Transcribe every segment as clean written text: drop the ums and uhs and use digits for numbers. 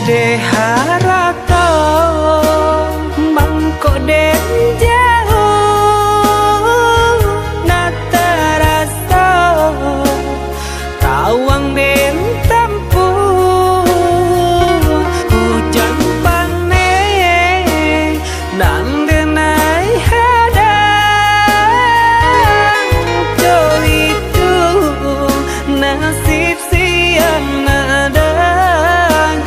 de harato mangko den jauh nata rasa tawang den tempuh hujan pane nan denai hadang jo itu nasib siang nadagang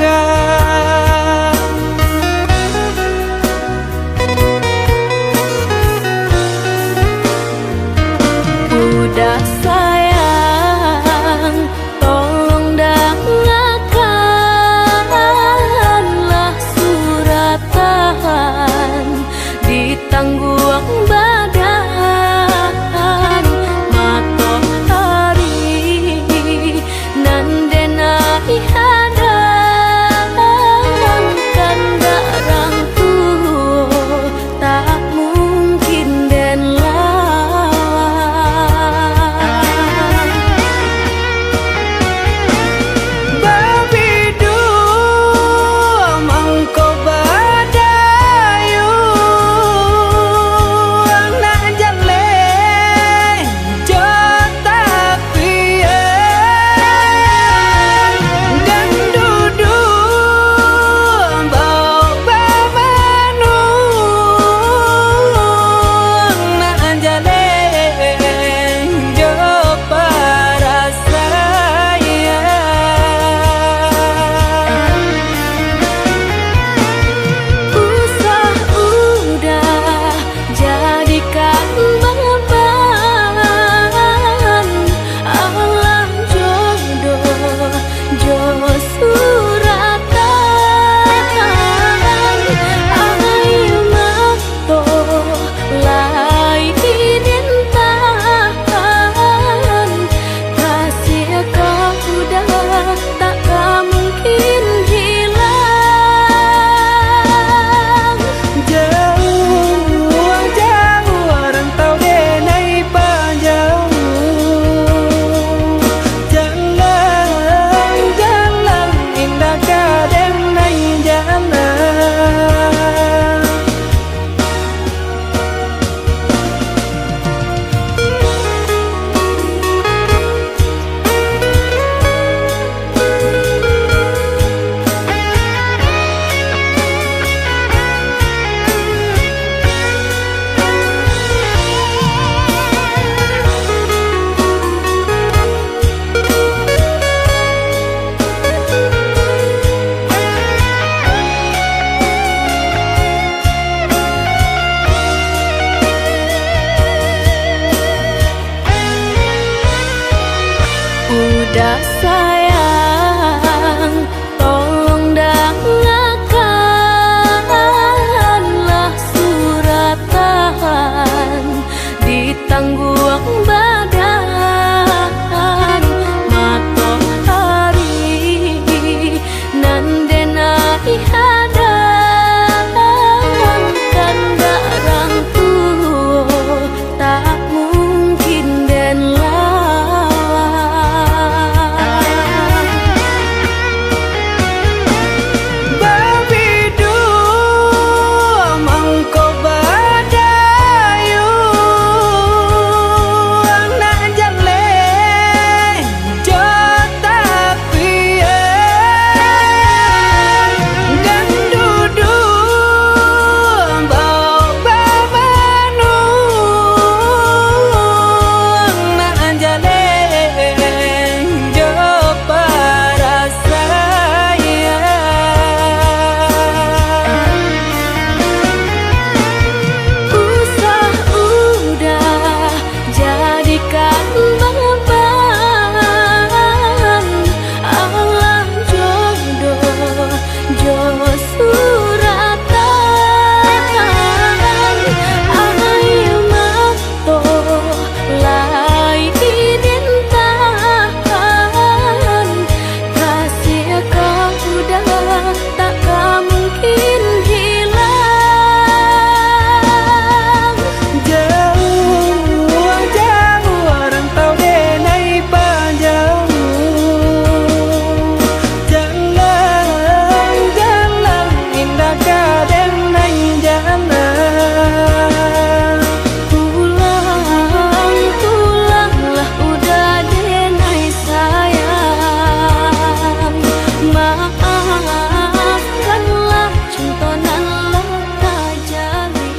maafkanlah contonan lo kajali.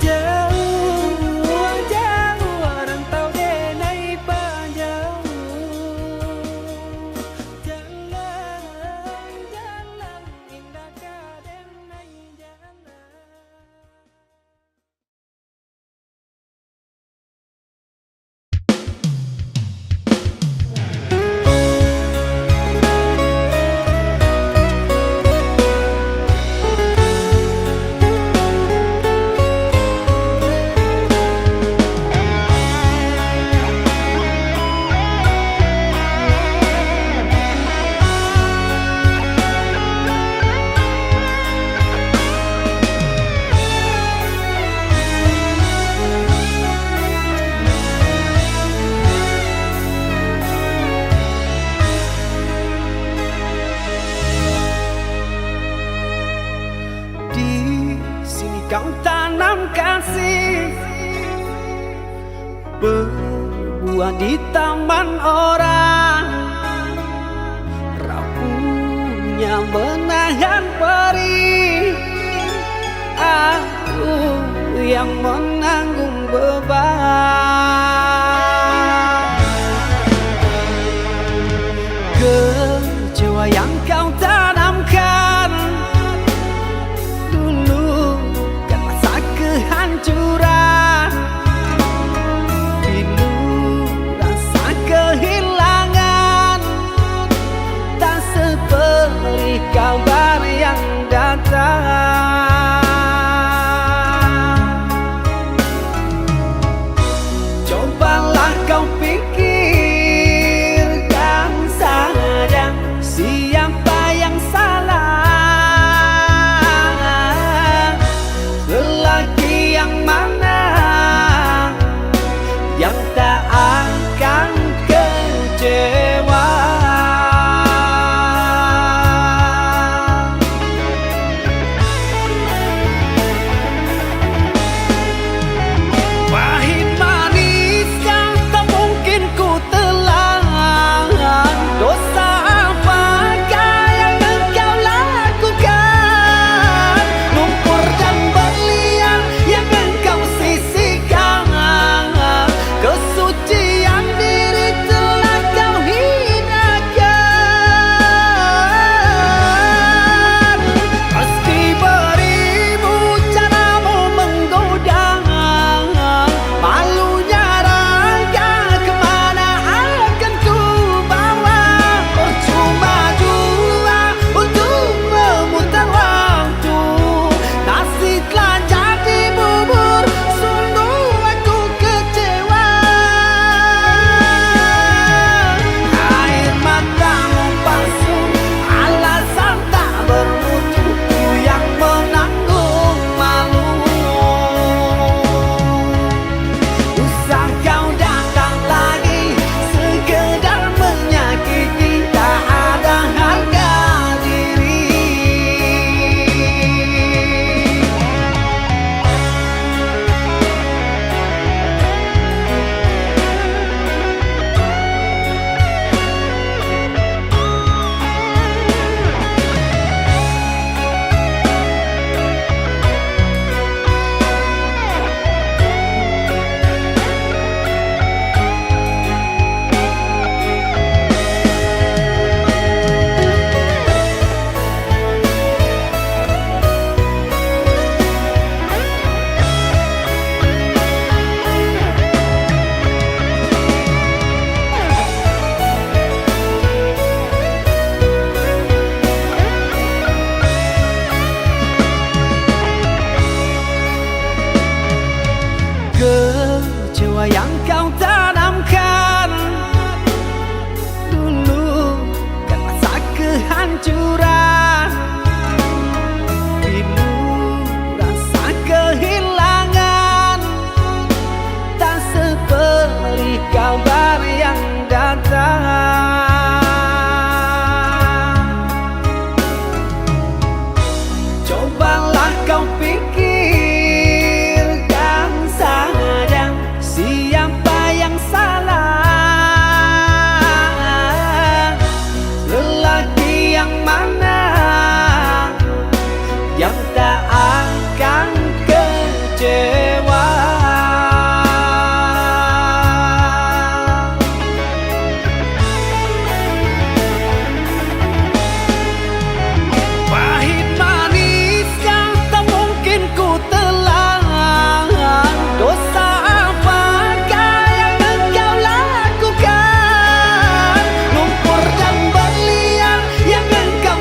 Jauh jauh rantau denai panjauh, jalan jalan indah kadenai jalan. Kau tanam kasih berbuah di taman orang, rapuhnya menahan perih, aku yang menanggung beban. Kecewa yang kau tanamkan kehancuran, pilu rasa kehilangan, tak seperti kabar yang datang. Cobalah kau pikirkan saja siapa yang salah. Lelaki yang mana yang tak akan kecewa? Pahit manis yang tak mungkin ku telan, dosa apakah yang engkau lakukan? Lumpur dan berlian yang engkau sisihkan, kesucian diri telah kau hinakan. Meski beribu caramu menggoda, malunya raga kemana akan ku bawa? Percuma jua untuk memutar waktu, nasi telah jadi bubur, sungguh aku kecewa. Air matamu palsu, alasan tak bermutu, ku yang menanggung malu. Usah kau datang lagi sekedar menyakiti, tak ada harga diri. Kecewa yang kau tanamkan dulu kan rasa kehancuran, pilu rasa kehilangan, tak seperti kabar yang datang. Cobalah kau pikirkan saja siapa yang salah. Lelaki yang mana yang tak akan kecewa. Pahit manis yang tak mungkin ku telan, dosa apakah yang engkau lakukan, lumpur dan berlian yang engkau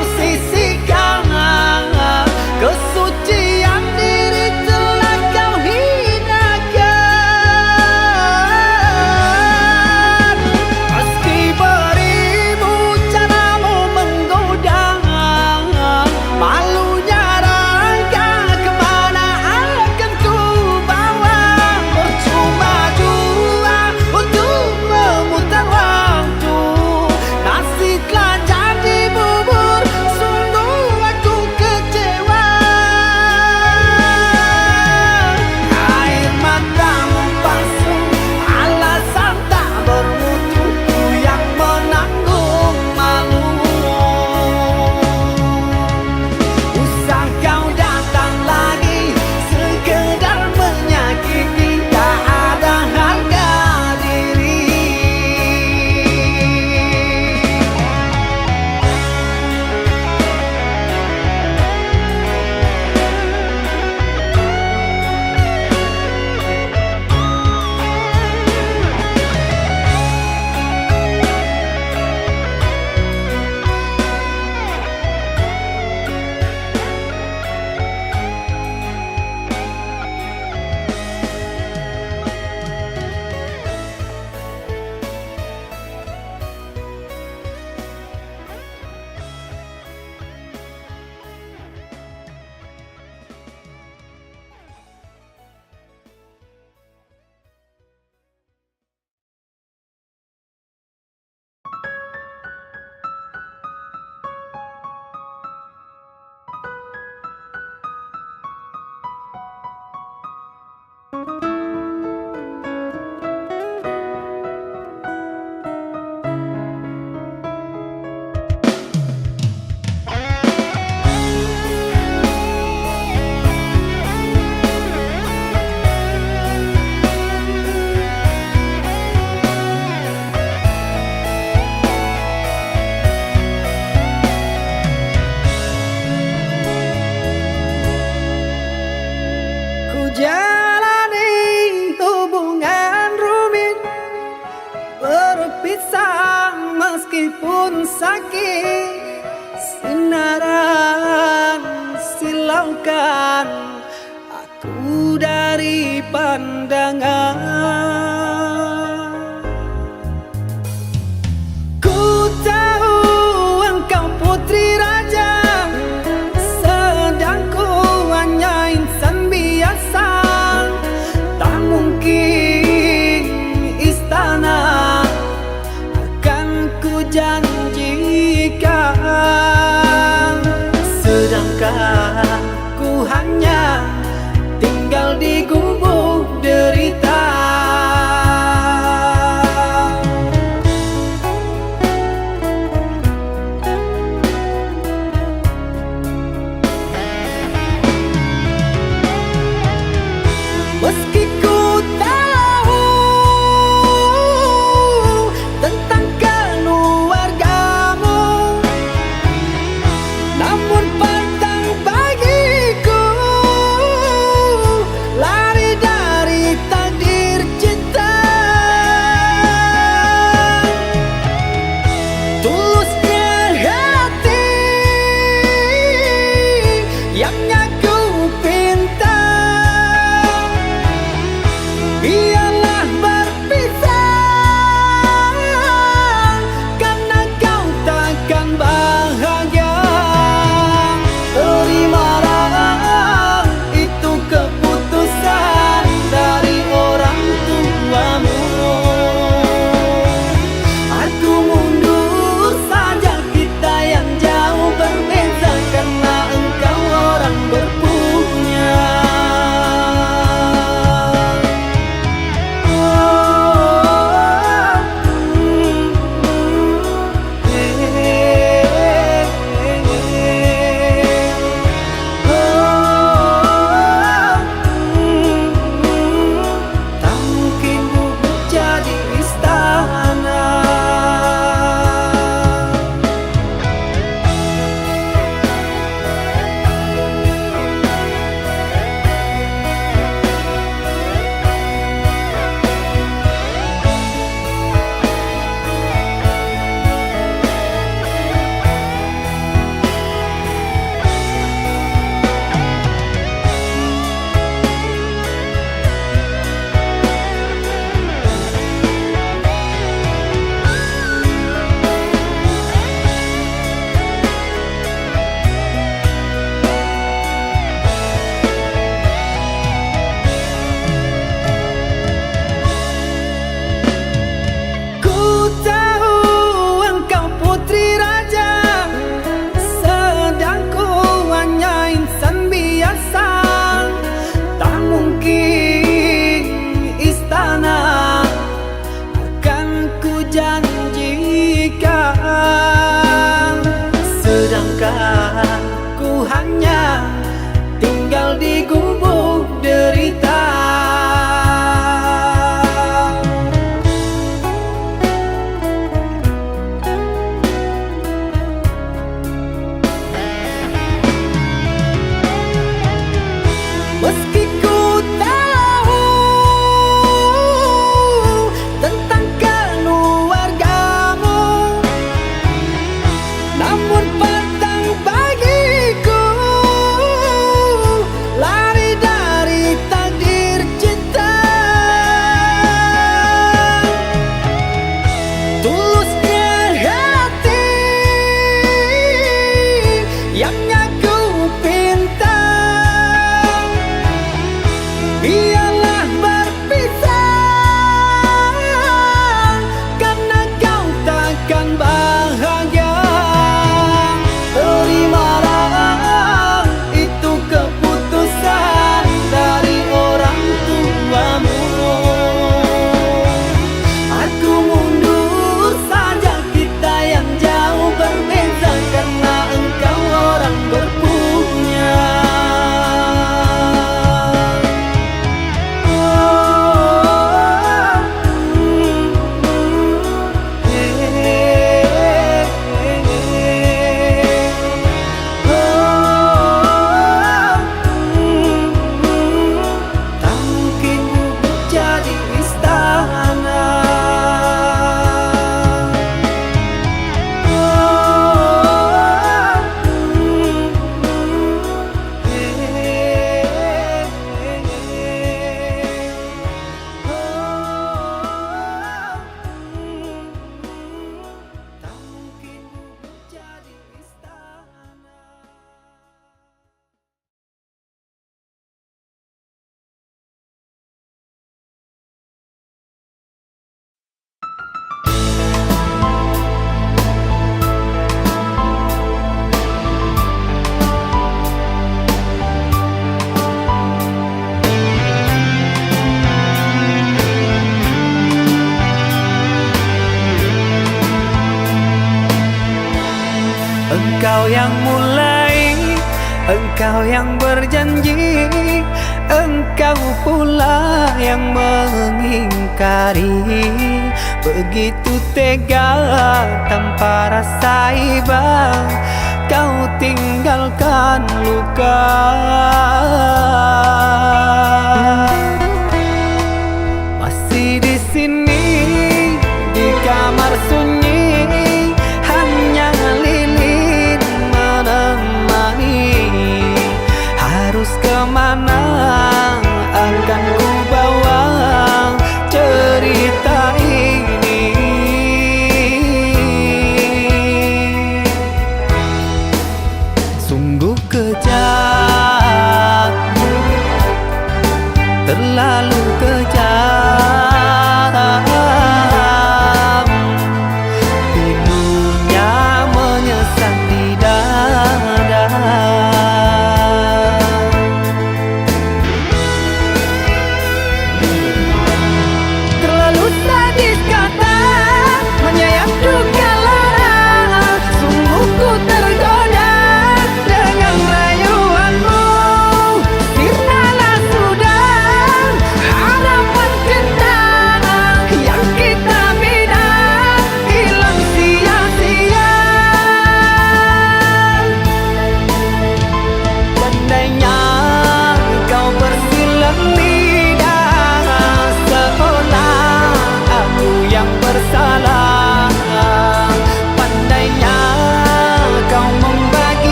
Ampun petang bagiku, lari dari takdir cinta. Tulusnya hati yang aku pinta, biarlah berpisah karena kau takkan bahagia. Terimalah itu keputusan dari orang tuamu. Aku mundur saja, kita yang jauh berbeza karena engkau orang berpunya. Tak mungkin jadi istana. Tak mungkin jadi istana. Engkau yang mulai, engkau yang berjanji, engkau pula yang mengingkari. Begitu tega tanpa rasa iba, kau tinggalkan luka. Masih di sini di kamar sunyi, hanya lilin menemani. Harus kemana akan ku bawa cerita ini? Sungguh kejam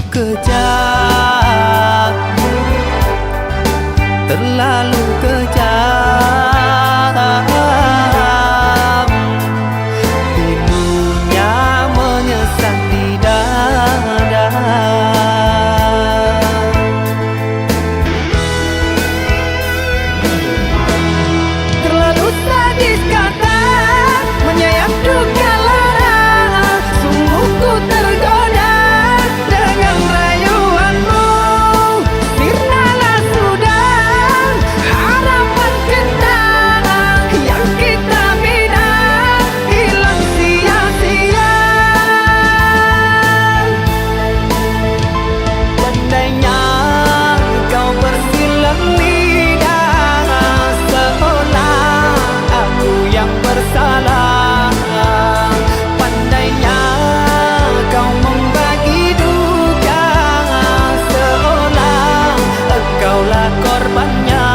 kejam, terlalu kejam. Pilunya menyesat di dada. Terlalu sadis kata menyayat duka lara. Sungguh ku tergoda dengan rayuanmu. Sirnalah sudah harapan kita yang kita bina hilang sia-sia. Pandainya kau bersilang lidah, seolah aku yang bersalah. Pandainya kau membagi duka, seolah engkaulah korbannya.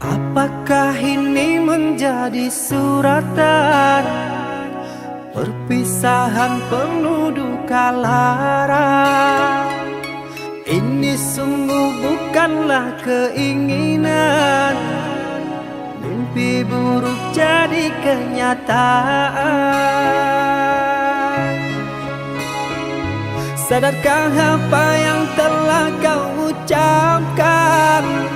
Apakah ini menjadi suratan perpisahan penuh duka lara? Ini sungguh bukanlah keinginan, mimpi buruk jadi kenyataan. Sadarkah apa yang telah kau ucapkan?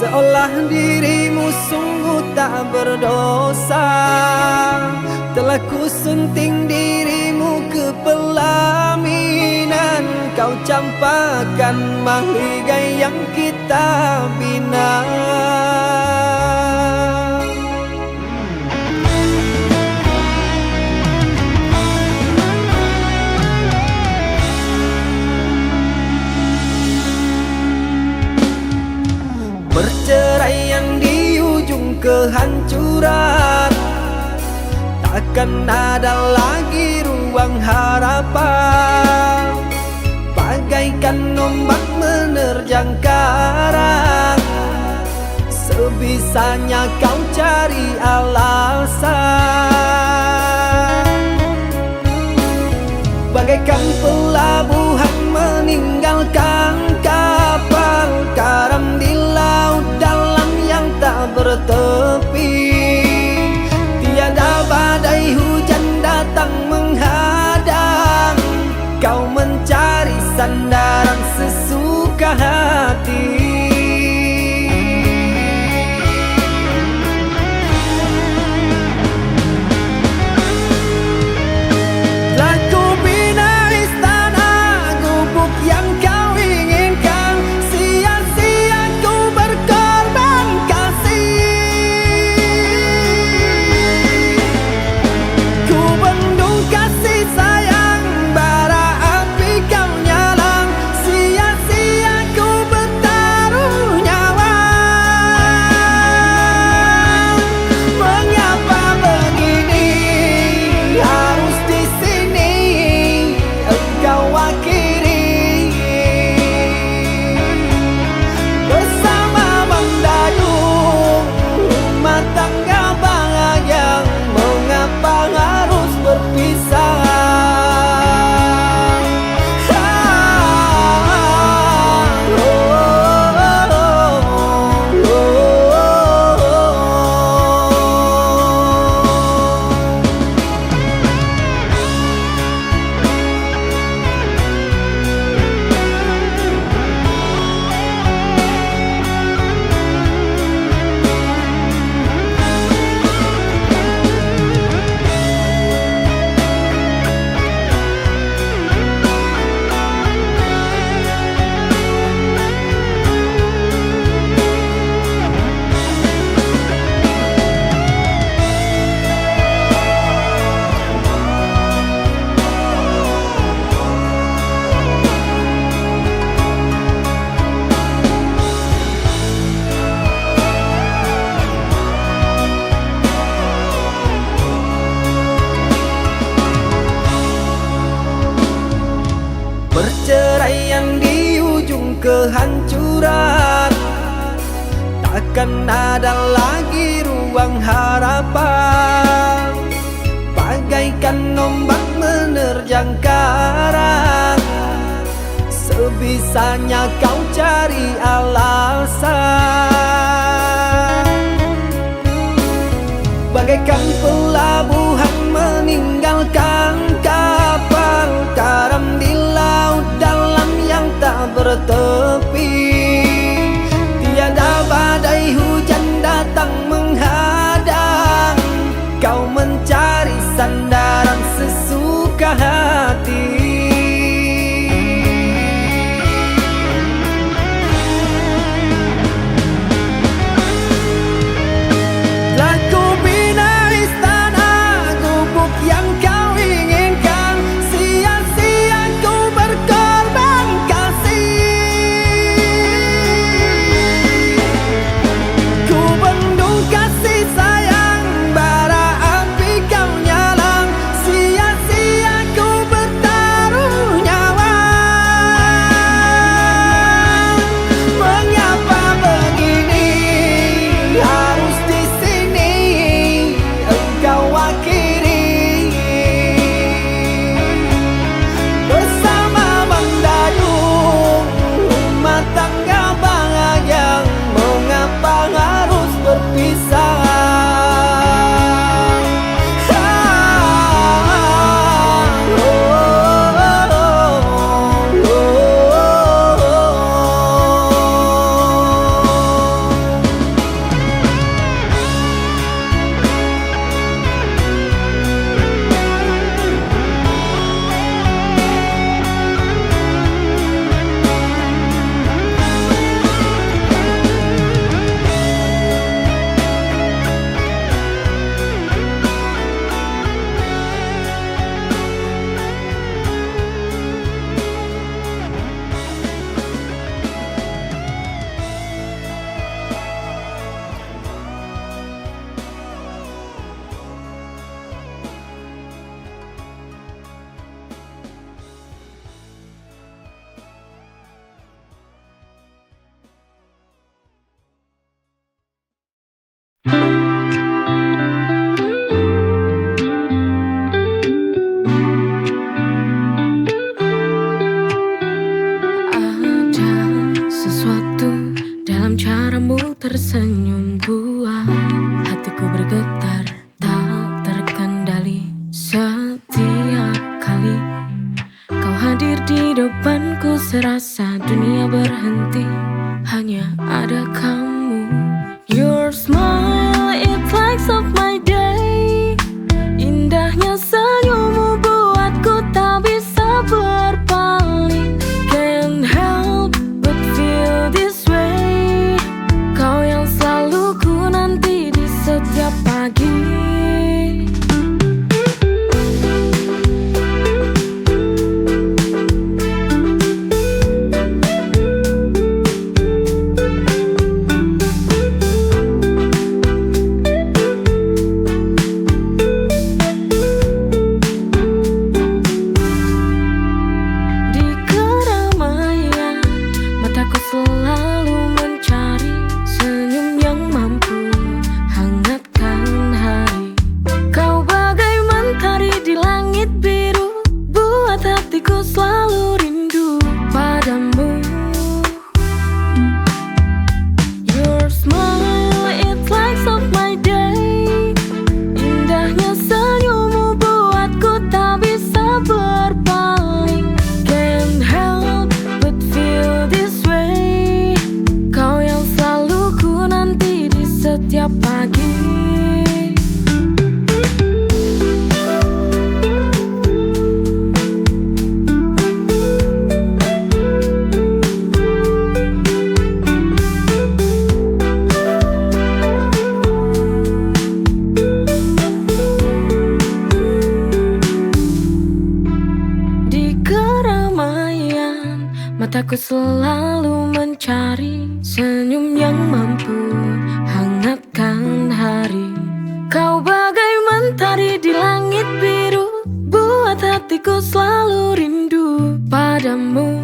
Seolah dirimu sungguh tak berdosa. Telah ku sunting dirimu ke pelaminan. Kau campakkan mahligai yang kita bina. Perceraian di ujung kehancuran, takkan ada lagi ruang harapan. Bagaikan ombak menerjang karang, sebisanya kau cari alasan. Bagaikan pelabuhan meninggalkan kapal karam di laut dalam yang tak bertepi. Tiada badai hujan datang menghadang, kau mencari sandaran sesuka hati. kehancuran. Takkan ada lagi ruang harapan, bagaikan ombak menerjang karang. Sebisanya kau cari alasan, bagaikan pelabuhan meninggalkan kapal karam di laut dalam yang tak bertepi. Tiada badai hujan datang menghadang, kau mencari sandaran sesuka hati. Tersenyum buat hatiku bergetar tak terkendali. Setiap kali kau hadir di depanku, serasa dunia berhenti, hanya ada kamu. Your smile, it lights up my day. Indahnya senyummu buatku tak bisa berpaling. Can't help but feel this way. Kau yang selalu ku nanti di setiap pagi. Di keramaian mataku selalu mencari senyum yang mampu hangatkan hari. Kau bagai mentari di langit biru, buat hatiku selalu rindu padamu. Your smile, it lights up my day. Indahnya senyummu buatku tak bisa berpaling. Can't help but feel this way. Kau yang selalu ku nanti di setiap pagi. Di keramaian mataku selalu mencari senyum yang mampu hangatkan hari. Kau bagai mentari di langit biru, buat hatiku selalu rindu padamu.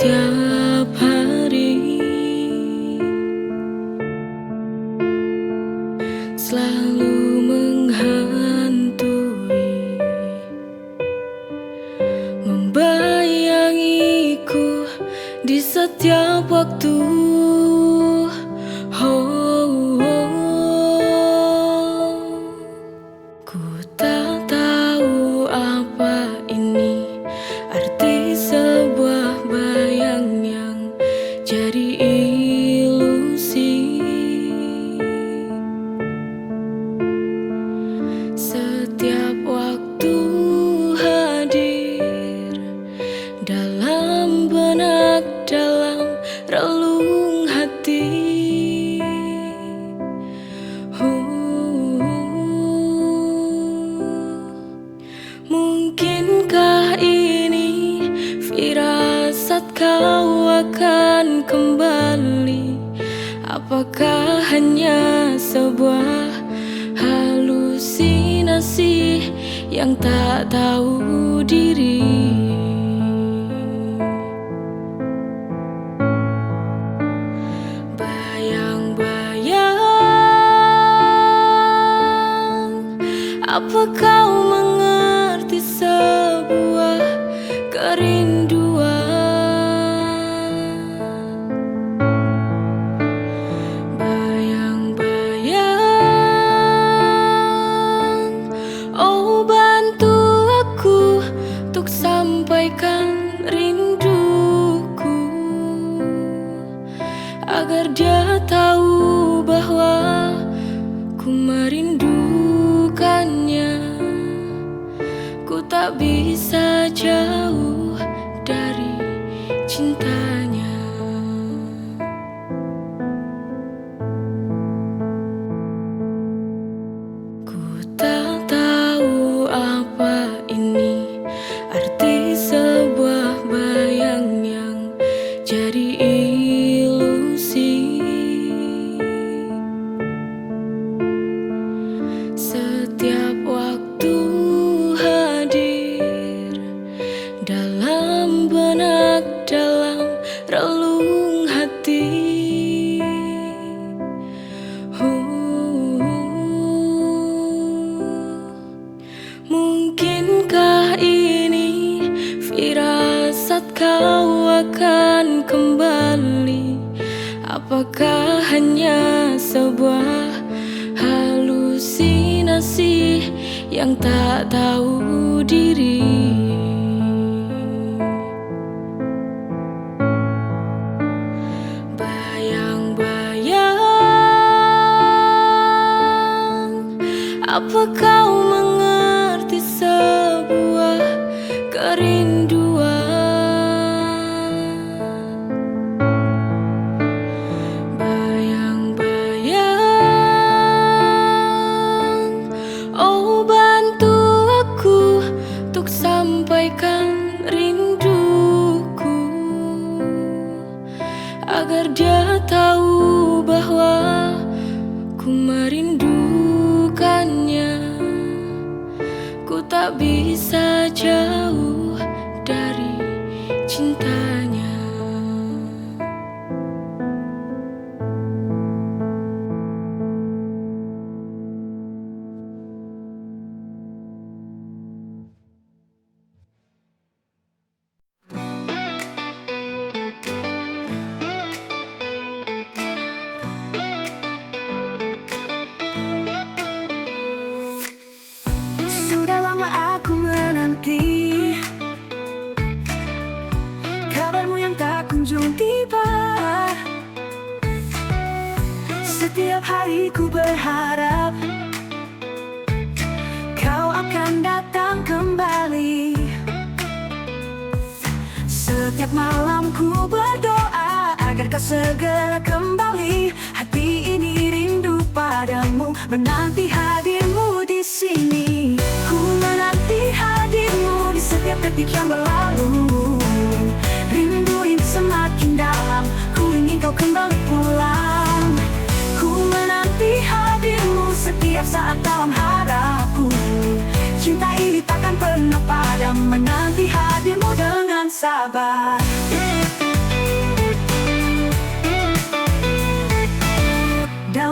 setiap hari, selalu menghantui, membayangiku di setiap waktu. Oh, ku tak tahu apa ini arti sebuah bayang yang jadi ilusi. Setiap waktu hadir dalam benak, dalam relung hati. Mungkinkah ini firasat kau akan kembali? Apakah hanya sebuah halusinasi yang tak tahu diri? Bayang-bayang, apa kau mengerti sebuah kerinduan? Bayang-bayang, oh bantu aku untuk sampaikan rinduku, agar dia tahu bahwa ku merindukannya. Ku tak bisa jauh dari cintanya. Ku tak tahu apa ini arti sebuah bayang yang jadi ilusi. Setiap waktu hadir dalam benak, dalam relung hati. Mungkinkah ini firasat kau akan kembali? Apakah hanya sebuah halusinasi yang tak tahu diri? Bayang-bayang, apa kau mengerti sebuah kerinduan? Bayang-bayang, oh bantu aku untuk sampaikan rinduku, agar dia tahu bahwa ku merindukannya. Ku tak bisa jauh dari cintanya. Sudah lama aku menanti kabarmu yang tak kunjung tiba. Setiap hari ku berharap kau akan datang kembali. Setiap malam ku berdoa agar kau segera kembali. Hati ini rindu padamu, menanti hadirmu di sini. Ku menanti hadirmu di setiap detik yang berlalu. Rindu ini semakin dalam, ku ingin kau kembali pulang. Ku menanti hadirmu setiap saat dalam harapku. Cinta ini takkan pernah padam, menanti hadirmu dengan sabar.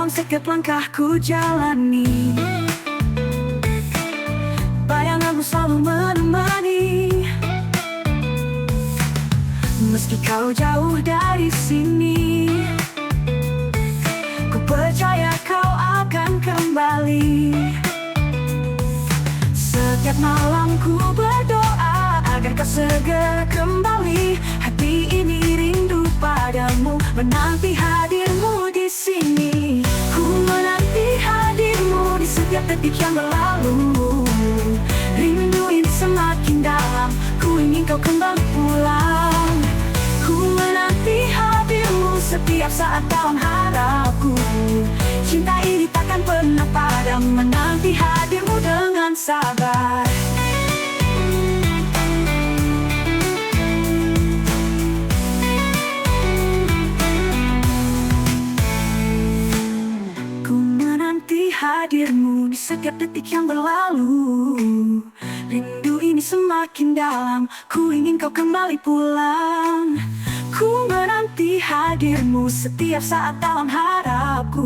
dalam setiap langkahku jalani. Bayanganmu selalu menemani, meski kau jauh dari sini. Ku percaya kau akan kembali. Setiap malam ku berdoa agar kau segera kembali. Hati ini rindu padamu, menanti hadirmu di sini. Ku menanti hadirmu di setiap detik yang berlalu. Rindu ini semakin dalam, ku ingin kau kembali pulang. Ku menanti hadirmu setiap saat dalam harapku. Cinta ini takkan pernah padam, menanti hadirmu dengan sabar. Ku menanti hadirmu di setiap detik yang berlalu. Rindu ini semakin dalam, ku ingin kau kembali pulang. Ku menanti hadirmu setiap saat dalam harapku.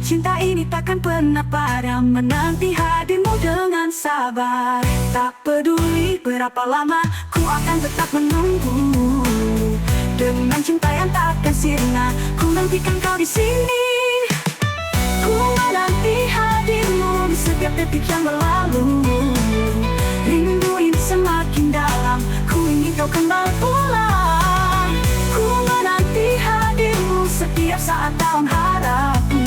Cinta ini takkan pernah padam, menanti hadirmu dengan sabar. Tak peduli berapa lama, ku akan tetap menunggu. Dengan cinta yang takkan sirna, ku nantikan kau di sini. Ku menanti hadirmu di setiap detik yang berlalu. Rindu ini semakin dalam, ku ingin kau kembali pulang. Ku menanti hadirmu setiap saat dalam harapku.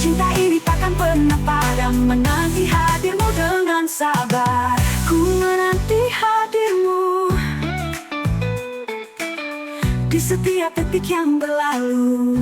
Cinta ini takkan pernah padam, menanti hadirmu dengan sabar. Ku menanti hadirmu di setiap detik yang berlalu.